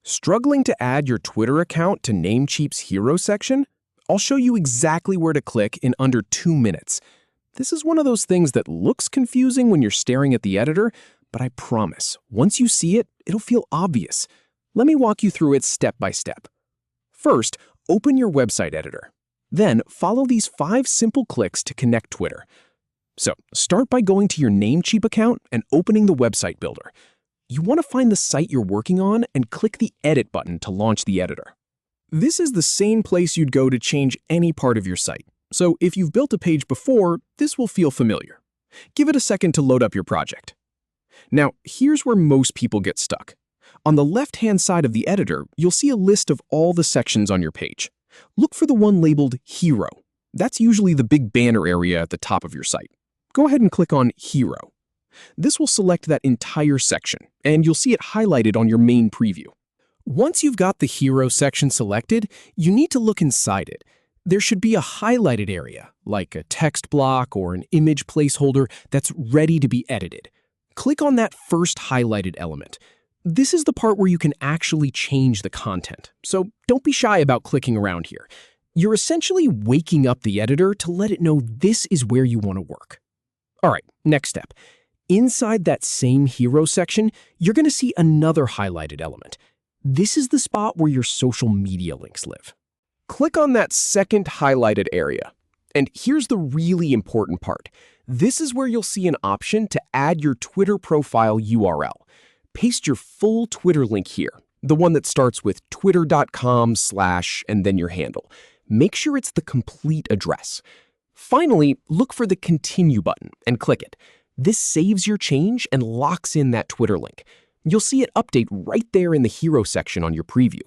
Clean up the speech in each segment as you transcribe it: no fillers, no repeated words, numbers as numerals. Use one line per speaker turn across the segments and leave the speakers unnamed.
Struggling to add your Twitter account to Namecheap's Hero section? I'll show you exactly where to click in under 2 minutes. This is one of those things that looks confusing when you're staring at the editor, but I promise, once you see it, it'll feel obvious. Let me walk you through it step by step. First, open your website editor. Then, follow these 5 simple clicks to connect Twitter. So, start by going to your Namecheap account and opening the website builder. You want to find the site you're working on and click the Edit button to launch the editor. This is the same place you'd go to change any part of your site. So if you've built a page before, this will feel familiar. Give it a second to load up your project. Now, here's where most people get stuck. On the left-hand side of the editor, you'll see a list of all the sections on your page. Look for the one labeled Hero. That's usually the big banner area at the top of your site. Go ahead and click on Hero. This will select that entire section, and you'll see it highlighted on your main preview. Once you've got the Hero section selected, you need to look inside it. There should be a highlighted area, like a text block or an image placeholder that's ready to be edited. Click on that first highlighted element. This is the part where you can actually change the content, so don't be shy about clicking around here. You're essentially waking up the editor to let it know this is where you want to work. All right, next step. Inside that same Hero section, you're going to see another highlighted element. This is the spot where your social media links live. Click on that second highlighted area. And here's the really important part. This is where you'll see an option to add your Twitter profile URL. Paste your full Twitter link here, the one that starts with twitter.com/ and then your handle. Make sure it's the complete address. Finally, look for the Continue button and click it. This saves your change and locks in that Twitter link. You'll see it update right there in the Hero section on your preview.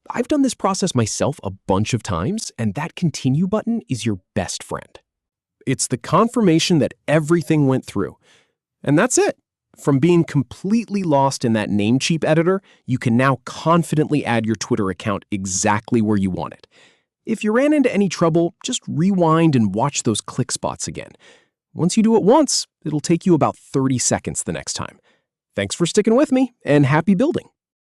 I've done this process myself a bunch of times, and that Continue button is your best friend. It's the confirmation that everything went through. And that's it. From being completely lost in that Namecheap editor, you can now confidently add your Twitter account exactly where you want it. If you ran into any trouble, just rewind and watch those click spots again. Once you do it once, it'll take you about 30 seconds the next time. Thanks for sticking with me, and happy building!